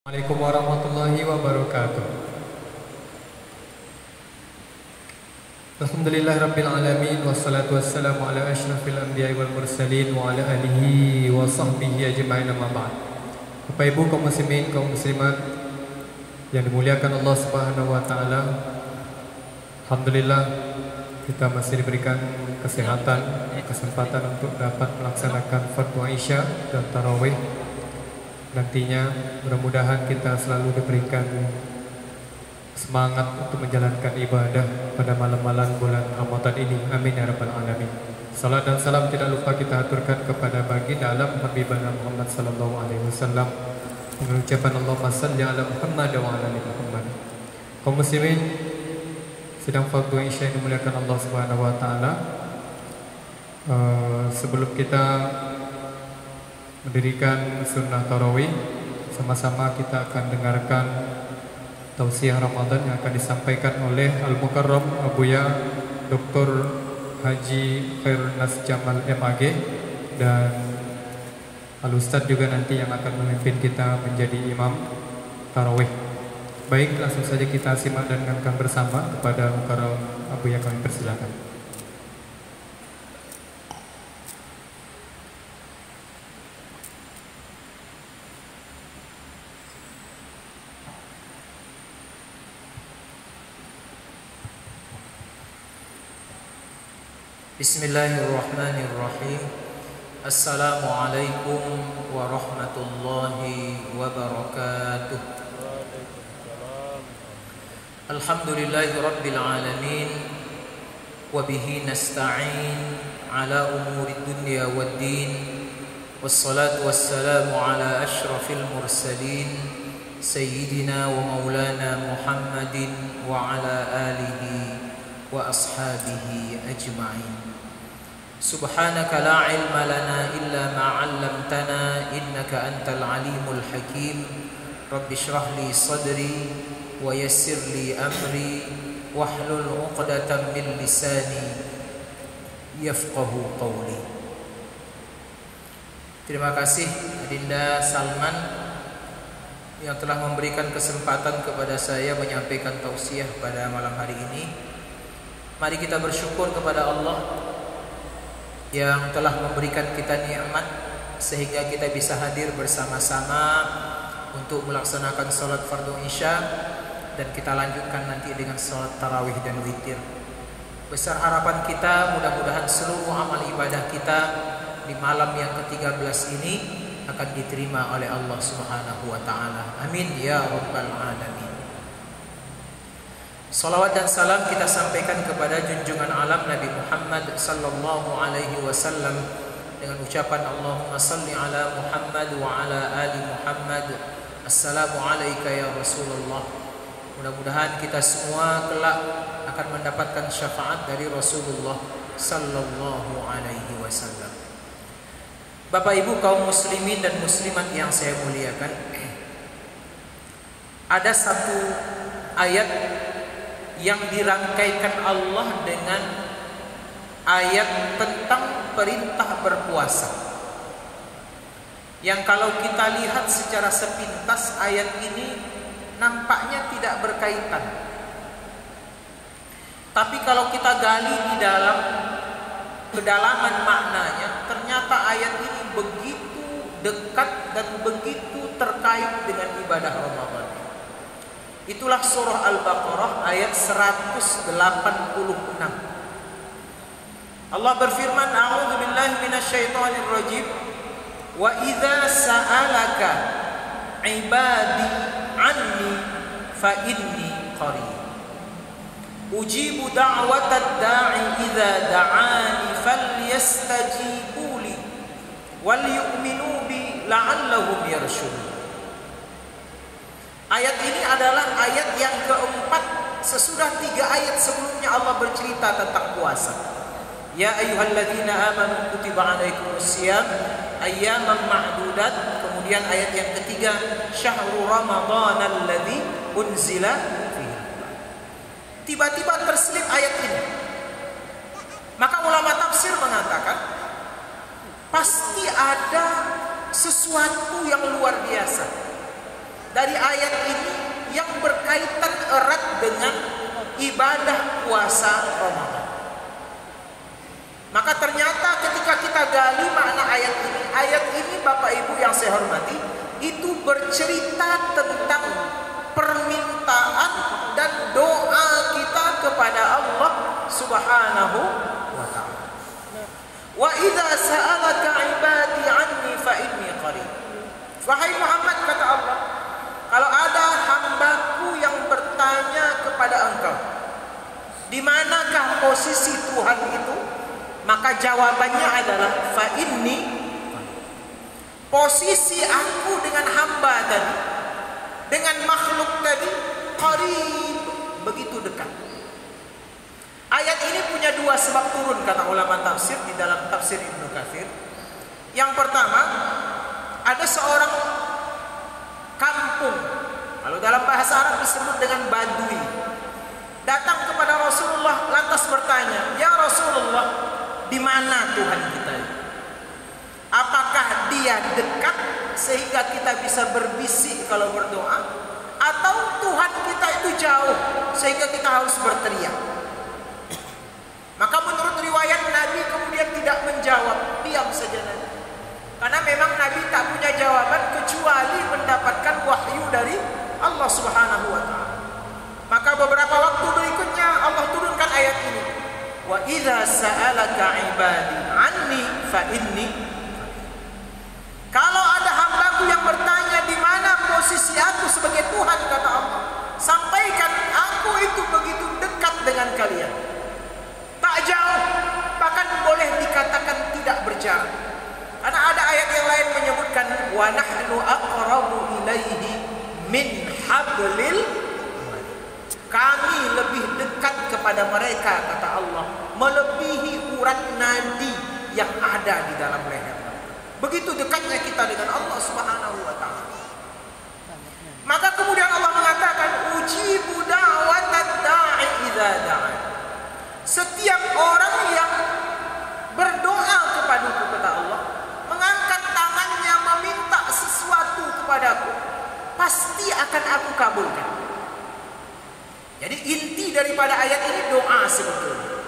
Assalamualaikum warahmatullahi wabarakatuh. Alhamdulillahirabbil alamin wassalatu wassalamu ala asyrafil anbiya'i wal mursalin wa ala alihi wa sahbihi ajma'in amma ba'd. Bapak Ibu kaum muslimin, kaum muslimat yang dimuliakan Allah Subhanahu wa taala. Alhamdulillah kita masih diberikan kesempatan untuk dapat melaksanakan fardhu Isya dan tarawih. Nantinya mudah-mudahan kita selalu diberikan semangat untuk menjalankan ibadah pada malam-malam bulan Ramadan ini. Amin ya rabbal alamin. Salat dan salam tidak lupa kita aturkan kepada baginda alam Habibana Muhammad sallallahu alaihi wasallam dengan ucapan Allahumma shalli ala Muhammad wa ala ali Muhammad. Kaum muslimin, sedang fardhu Isya yang dimuliakan Allah Subhanahu wa taala. Sebelum kita mendirikan sunnah tarawih, sama-sama kita akan dengarkan tausiah Ramadan yang akan disampaikan oleh Al-Mukarram Abuya Dr. Haji Khairunnas Jamal MAG, dan Al-Ustadz juga nanti yang akan memimpin kita menjadi imam tarawih. Baik, langsung saja kita simak dan dengarkan bersama. Kepada Mukarram Abuya kami persilakan. Bismillahirrahmanirrahim. Assalamualaikum warahmatullahi wabarakatuh. Alhamdulillahi rabbil alamin, wa bihi nasta'in ala umuri dunya waddin, wassalatu wassalamu ala ashrafil mursalin sayyidina wa maulana Muhammadin wa ala alihi wa ashabihi ajma'in. Subhanaka la ilma lana illa ma 'allamtana innaka antal alimul hakim. Rabbi shrah li sadri wa yassir li amri wahlul 'uqdatam min lisani yafqahu qawli. Terima kasih Adinda Salman yang telah memberikan kesempatan kepada saya menyampaikan tausiah pada malam hari ini. Mari kita bersyukur kepada Allah yang telah memberikan kita nikmat sehingga kita bisa hadir bersama-sama untuk melaksanakan salat fardhu Isya, dan kita lanjutkan nanti dengan salat tarawih dan witir. Besar harapan kita mudah-mudahan seluruh amal ibadah kita di malam yang ke-13 ini akan diterima oleh Allah Subhanahu wa taala. Amin ya rabbal alamin. Salawat dan salam kita sampaikan kepada junjungan alam Nabi Muhammad sallallahu alaihi wasallam dengan ucapan Allahumma salli ala Muhammad wa ala ali Muhammad. Assalamu alayka ya Rasulullah. Mudah-mudahan kita semua kelak akan mendapatkan syafaat dari Rasulullah sallallahu alaihi wasallam. Bapak Ibu kaum muslimin dan muslimat yang saya muliakan, ada satu ayat yang dirangkaikan Allah dengan ayat tentang perintah berpuasa, yang kalau kita lihat secara sepintas ayat ini nampaknya tidak berkaitan. Tapi kalau kita gali di dalam kedalaman maknanya, ternyata ayat ini begitu dekat dan begitu terkait dengan ibadah Ramadan. Itulah surah Al-Baqarah ayat 186. Allah berfirman, A'udzu billahi minasyaitonir rajim. Wa idza sa'alaka 'ibadi 'anni fa inni qarib. Ujibu da'watad da'i idza da'ani falyastajibu li wal yu'minu bi la'allahum yarshudun. Ayat ini adalah ayat yang keempat sesudah 3 ayat sebelumnya Allah bercerita tentang puasa. Ya ayyuhalladzina amanu kutiba alaikumusiyam ayyaman ma'dudat. Kemudian ayat yang ketiga, syahrul ramadhanal ladzi unzila fihi. Tiba-tiba terselip ayat ini. Maka ulama tafsir mengatakan pasti ada sesuatu yang luar biasa dari ayat ini yang berkaitan erat dengan ibadah puasa Ramadan. Maka ternyata ketika kita gali makna ayat ini Bapak Ibu yang saya hormati, itu bercerita tentang permintaan dan doa kita kepada Allah Subhanahu wa ta'ala. Wa idza sa'alaka 'ibadi 'anni fa inni qarib. Wahai Muhammad, kata Allah, kalau ada hambaku yang bertanya kepada engkau, di manakah posisi Tuhan itu? Maka jawabannya adalah fa inni, posisi aku dengan hamba tadi, dengan makhluk tadi, qarib, begitu dekat. Ayat ini punya dua sebab turun, kata ulama tafsir di dalam tafsir Ibnu Katsir. Yang pertama, ada seorang kampung, kalau dalam bahasa Arab disebut dengan badui, datang kepada Rasulullah lantas bertanya, "Ya Rasulullah, di mana Tuhan kita? Apakah dia dekat sehingga kita bisa berbisik kalau berdoa, atau Tuhan kita itu jauh sehingga kita harus berteriak?" Maka menurut riwayat Nabi kemudian tidak menjawab, diam saja Nabi. Karena memang Nabi tak punya jawaban kecuali mendapatkan wahyu dari Allah Subhanahu wa ta'ala. Maka beberapa waktu berikutnya Allah turunkan ayat ini. Wa idza sa'alaka 'ibadi 'anni fa inni. Kalau ada hambaku yang bertanya di mana posisi aku sebagai Tuhan, kata Allah, sampaikan aku itu begitu dekat dengan kalian. Tak jauh, bahkan boleh dikatakan tidak berjarak. Karena ada ayat yang lain menyebutkan wa nahnu aqrabu ilaihi min hablil, kami lebih dekat kepada mereka, kata Allah, melebihi urat nadi yang ada di dalam leher. Begitu dekatnya kita dengan Allah Subhanahu wa ta'ala. Maka kemudian Allah mengatakan, ujibu da'watad da'i idza da'a. Setiap orang yang berdoa kepadaku, kata Allah, mengangkat tangannya meminta sesuatu kepadaku, pasti akan aku kabulkan. Jadi inti daripada ayat ini doa sebetulnya,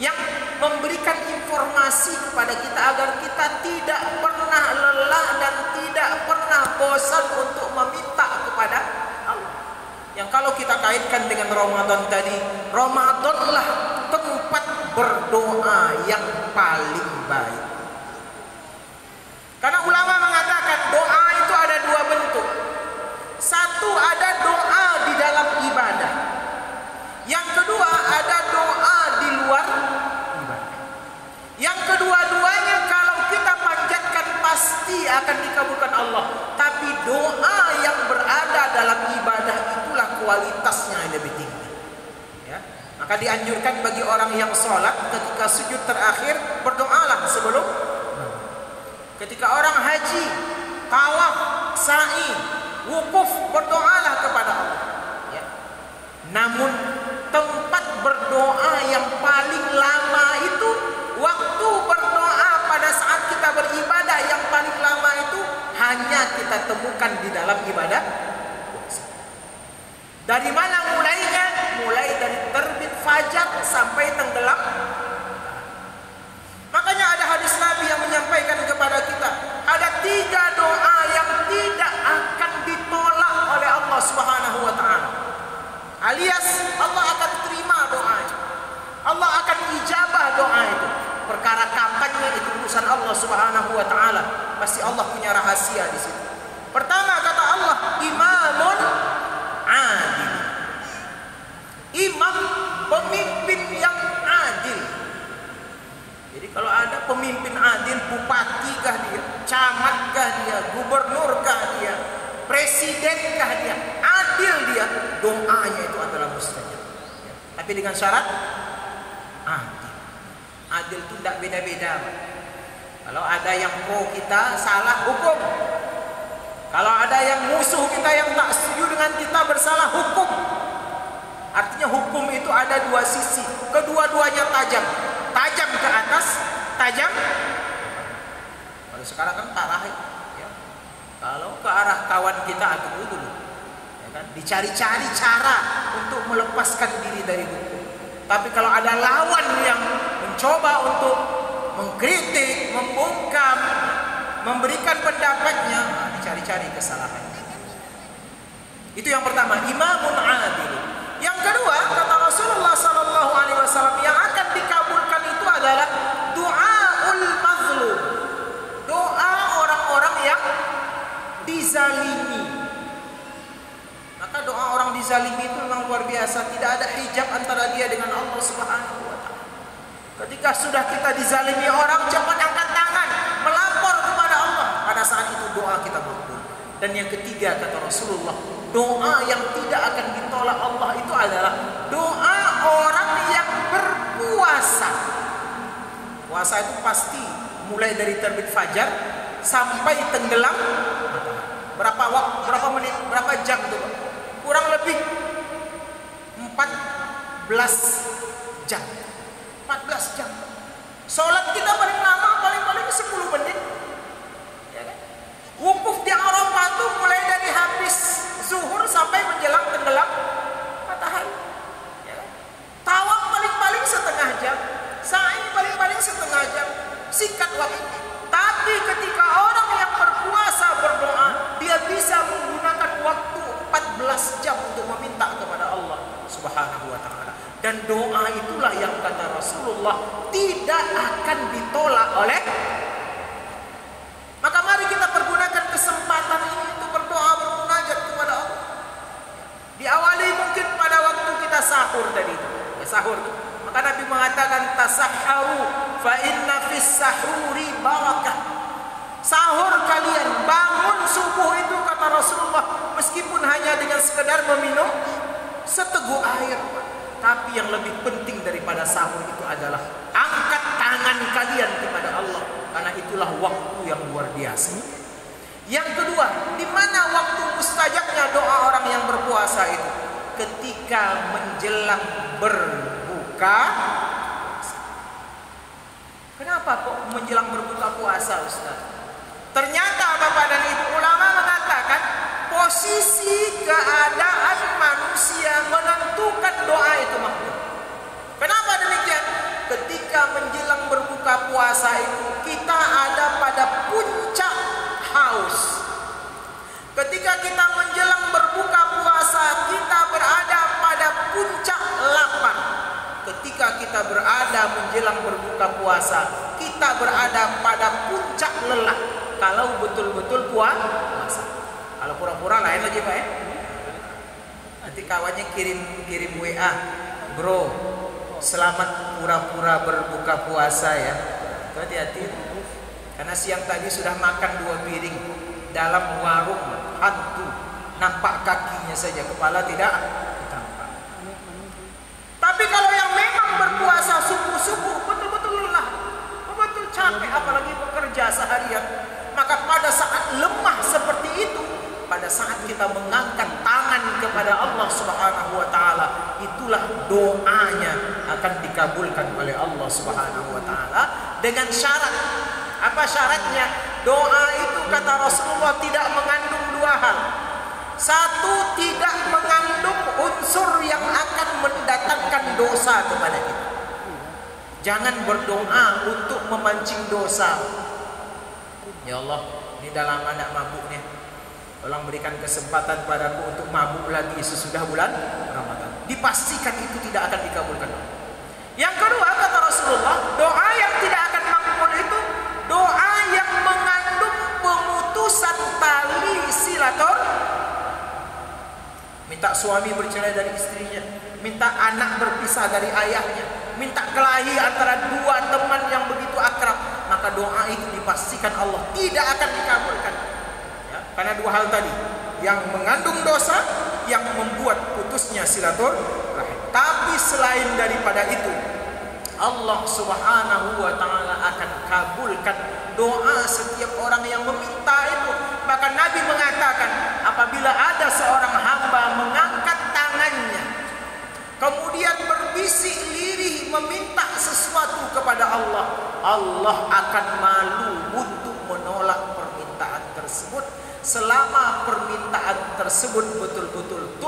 yang memberikan informasi kepada kita agar kita tidak pernah lelah dan tidak pernah bosan untuk meminta kepada Allah. Yang kalau kita kaitkan dengan Ramadan tadi, Ramadanlah tempat berdoa yang paling baik. Karena ulama mengatakan doa itu ada dua bentuk. Satu, ada doa di dalam ibadah. Yang kedua, ada doa di luar ibadah. Yang kedua-duanya kalau kita panjatkan pasti akan dikabulkan Allah. Tapi doa yang berada dalam ibadah itulah kualitasnya yang lebih tinggi. Ya. Maka dianjurkan bagi orang yang sholat ketika sujud terakhir, berdoalah sebelum. Ketika orang haji, tawaf, sa'i, wukuf, berdoalah kepada Allah. Ya. Namun tempat berdoa yang paling lama itu, waktu berdoa pada saat kita beribadah yang paling lama itu hanya kita temukan di dalam ibadah. Dari mana mulainya? Mulai dari terbit fajar sampai tenggelam. Makanya ada hadis Nabi yang menyampaikan kepada kita, ada 3 doa yang tidak akan ditolak oleh Allah Subhanahu wa ta'ala. Alias Allah akan terima doa itu. Allah akan ijabah doa itu. Perkara kapannya itu urusan Allah Subhanahu wa ta'ala. Pasti Allah punya rahasia di situ. Pertama kata Allah, imamun adil. Imam, pemimpin yang adil. Jadi kalau ada pemimpin adil, bupati kah dia, camat kah dia, gubernur kah dia, presiden kah dia, adil dia, doanya itu adalah mustajab. Ya. Tapi dengan syarat adil. Adil itu tidak beda-beda. Kalau ada yang pro kita, salah hukum. Kalau ada yang musuh kita yang tak setuju dengan kita, bersalah hukum. Artinya hukum itu ada 2 sisi, kedua-duanya tajam. Tajam ke atas, tajam. Kalau sekarang kan parah ya. Kalau ke arah kawan kita, tunggu dulu. dicari-cari cara untuk melepaskan diri dari hukum. Tapi kalau ada lawan yang mencoba untuk mengkritik, membungkam, memberikan pendapatnya, dicari-cari kesalahannya. Itu yang pertama, imamun adil. Yang kedua, kata Rasulullah SAW, yang akan dikabulkan itu adalah doaul mazlum, doa orang-orang yang dizalimi. Maka doa orang dizalimi itu memang luar biasa. Tidak ada hijab antara dia dengan Allah Subhanahu wa Ta'ala. Ketika sudah kita dizalimi orang, cepat angkat tangan, melapor kepada Allah. Pada saat itu doa kita makbul. Dan yang ketiga, kata Rasulullah, doa yang tidak akan ditolak Allah itu adalah doa orang yang berpuasa. Puasa itu pasti mulai dari terbit fajar sampai tenggelam matahari. Berapa waktu, berapa menit, berapa jam itu? Kurang lebih 14 jam. 14 jam. Sholat kita paling lama, paling 10 menit. Ya kan? Wukuf di Arafah itu mulai dari habis zuhur sampai menjelang tenggelam matahari. Ya kan? Tawaf paling setengah jam. Sa'i paling setengah jam. Sikat waktu. Tapi ketika orang yang berpuasa berdoa, dia bisa menggunakan waktu 14 jam untuk meminta kepada Allah Subhanahu wa Ta'ala. Dan doa itulah yang kata Rasulullah tidak akan ditolak oleh. Maka mari kita pergunakan kesempatan ini untuk berdoa, bermunajat kepada Allah. Diawali mungkin pada waktu kita sahur tadi. Ya, sahur. Maka Nabi mengatakan tasahharu fa inna fis sahuri barakah. Sahur kalian, bangun subuh itu kata Rasulullah, meskipun hanya dengan sekedar meminum seteguk air, tapi yang lebih penting daripada sahur itu adalah angkat tangan kalian kepada Allah, karena itulah waktu yang luar biasa. Yang kedua, di mana waktu mustajabnya doa orang yang berpuasa itu? Ketika menjelang berbuka. Kenapa kok menjelang berbuka puasa, Ustaz? Ternyata Bapak dan Ibu ulama mengatakan posisi keadaan manusia menentukan doa itu makbul. Kenapa demikian? Ketika menjelang berbuka puasa itu kita ada pada puncak haus. Ketika kita menjelang berbuka puasa kita berada pada puncak lapar. Ketika kita berada menjelang berbuka puasa kita berada pada puncak lelah. Kalau betul-betul puasa. Kalau pura-pura lain aja Pak ya. Nanti kawannya kirim WA, bro, selamat pura-pura berbuka puasa ya. Hati-hati. Karena siang tadi sudah makan 2 piring dalam warung hantu. Nampak kakinya saja, kepala tidak tampak. Tapi kalau yang memang berpuasa subuh-subuh betul-betul lelah, betul capek, apalagi bekerja seharian, maka pada saat lemah seperti itu, pada saat kita mengangkat tangan kepada Allah Subhanahu wa Ta'ala, itulah doanya akan dikabulkan oleh Allah Subhanahu wa Ta'ala dengan syarat. Apa syaratnya? Doa itu kata Rasulullah tidak mengandung 2 hal. Satu, tidak mengandung unsur yang akan mendatangkan dosa kepada kita. Jangan berdoa untuk memancing dosa. Ya Allah, ini dalam anak mabuk nih. Tolong berikan kesempatan padaku untuk mabuk lagi sesudah bulan Ramadan. Dipastikan itu tidak akan dikabulkan. Yang kedua kata Rasulullah, doa yang tidak akan makbul itu doa yang mengandung pemutusan tali silaturahmi. Minta suami bercerai dari istrinya, minta anak berpisah dari ayahnya, minta kelahi antara 2 teman yang begitu akrab, maka doa itu dipastikan Allah tidak akan dikabulkan. Ya, karena 2 hal tadi, yang mengandung dosa, yang membuat putusnya silaturahim. Tapi selain daripada itu, Allah Subhanahu wa Ta'ala akan kabulkan doa setiap orang yang meminta itu. Bahkan Nabi mengatakan, apabila ada seorang hamba mengangkat tangannya, kemudian berbisik lirih meminta sesuatu kepada Allah, Allah akan malu untuk menolak permintaan tersebut selama permintaan tersebut betul-betul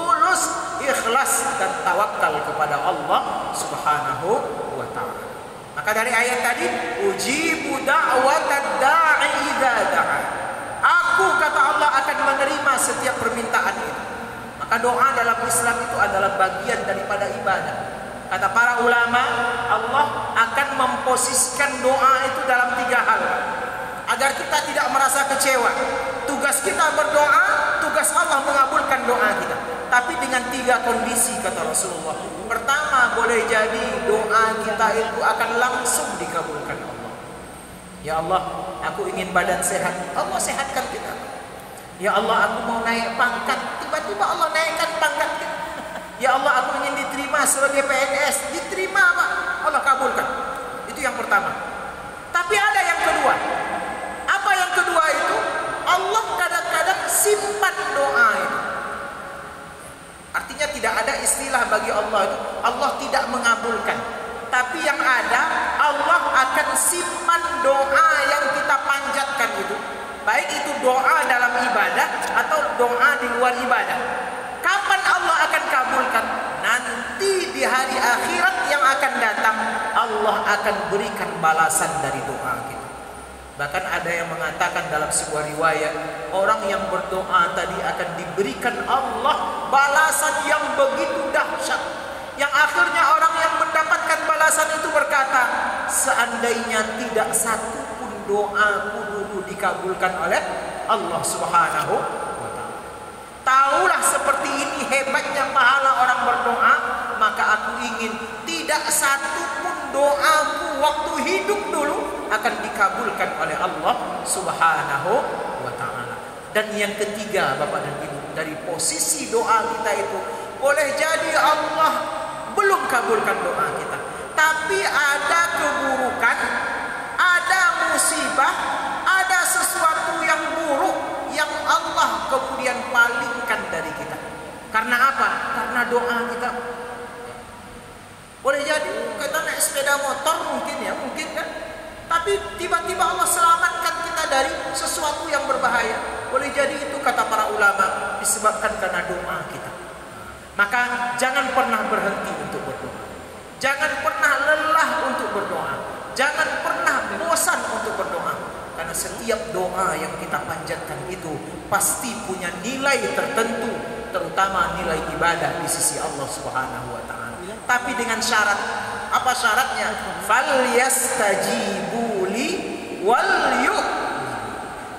ikhlas dan tawakal kepada Allah Subhanahu wa taala. Maka dari ayat tadi, ujibu da'watad da'i idza da'a. Aku, kata Allah, akan menerima setiap permintaan itu. Maka doa dalam Islam itu adalah bagian daripada ibadah. Kata para ulama, Allah akan memposisikan doa itu dalam 3 hal agar kita tidak merasa kecewa. Tugas kita berdoa, tugas Allah mengabulkan doa kita. Tapi dengan 3 kondisi, kata Rasulullah. Pertama, boleh jadi doa kita itu akan langsung dikabulkan Allah. Ya Allah, aku ingin badan sehat. Allah sehatkan kita. Ya Allah, aku mau naik pangkat. Tiba-tiba Allah naikkan pangkat kita. Ya Allah, aku ingin diterima sebagai PNS. Diterima, Pak. Allah kabulkan. Itu yang pertama. Tapi ada yang kedua. Apa yang kedua itu? Allah kadang-kadang simpan doa itu. Artinya tidak ada istilah bagi Allah itu Allah tidak mengabulkan. Tapi yang ada, Allah akan simpan doa yang kita panjatkan itu. Baik itu doa dalam ibadah atau doa di luar ibadah. Kapan Allah akan kabulkan? Nanti di hari akhirat yang akan datang, Allah akan berikan balasan dari doa kita. Bahkan ada yang mengatakan dalam sebuah riwayat, orang yang berdoa tadi akan diberikan Allah balasan yang begitu dahsyat, yang akhirnya orang yang mendapatkan balasan itu berkata, seandainya tidak satu pun doaku dulu dikabulkan oleh Allah Subhanahu wa ta'ala. Taulah seperti ini hebatnya pahala orang berdoa. Maka aku ingin tidak satu pun doaku waktu hidup dulu akan dikabulkan oleh Allah Subhanahu wa ta'ala. Dan yang ketiga, Bapak dan Ibu, dari posisi doa kita itu, boleh jadi Allah belum kabulkan doa kita, tapi ada keburukan, ada musibah, ada sesuatu yang buruk yang Allah kemudian palingkan dari kita. Karena apa? Karena doa kita. Boleh jadi kita naik sepeda motor mungkin ya, mungkin kan. Tapi tiba-tiba Allah selamatkan kita dari sesuatu yang berbahaya. Boleh jadi itu, kata para ulama, disebabkan karena doa kita. Maka jangan pernah berhenti untuk berdoa. Jangan pernah lelah untuk berdoa. Jangan pernah bosan untuk berdoa. Karena setiap doa yang kita panjatkan itu pasti punya nilai tertentu, terutama nilai ibadah di sisi Allah Subhanahu wa ta'ala. Tapi dengan syarat. Apa syaratnya? Falyastajibu li wal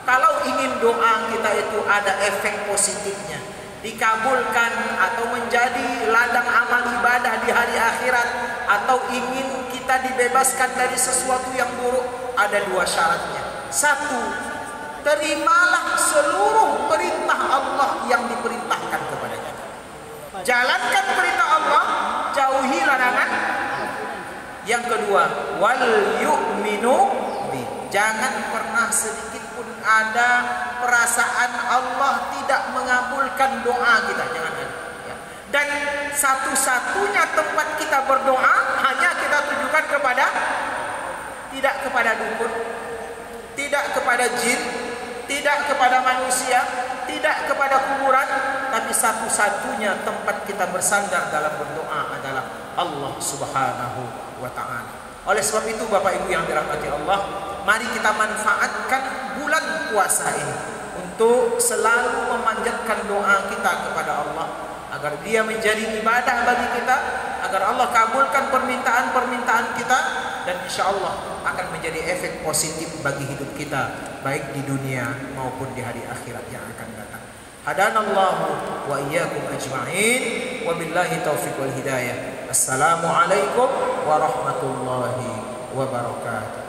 Kalau ingin doa kita itu ada efek positifnya, dikabulkan atau menjadi ladang amal ibadah di hari akhirat, atau ingin kita dibebaskan dari sesuatu yang buruk, ada 2 syaratnya. 1, terimalah seluruh perintah Allah yang diperintahkan kepada kita. Jalankan perintah Allah, jauhi larangan. Yang kedua, wal yu'minu bi. Jangan pernah sedikit pun ada perasaan Allah tidak mengabulkan doa kita, jangan ada. Ya. Dan satu-satunya tempat kita berdoa hanya kita tujukan kepada, tidak kepada dukun, tidak kepada jin, tidak kepada manusia, tidak kepada kuburan, tapi satu-satunya tempat kita bersandar dalam berdoa adalah Allah Subhanahu wa ta'ala. Oleh sebab itu, Bapak Ibu yang dirahmati Allah, mari kita manfaatkan bulan puasa ini untuk selalu memanjatkan doa kita kepada Allah agar Dia menjadi ibadah bagi kita, agar Allah kabulkan permintaan-permintaan kita, dan insya Allah akan menjadi efek positif bagi hidup kita, baik di dunia maupun di hari akhirat yang akan datang. Hadanallahu wa iyyakum ajma'in, wa billahi taufiq wal hidayah. Assalamualaikum warahmatullahi wabarakatuh.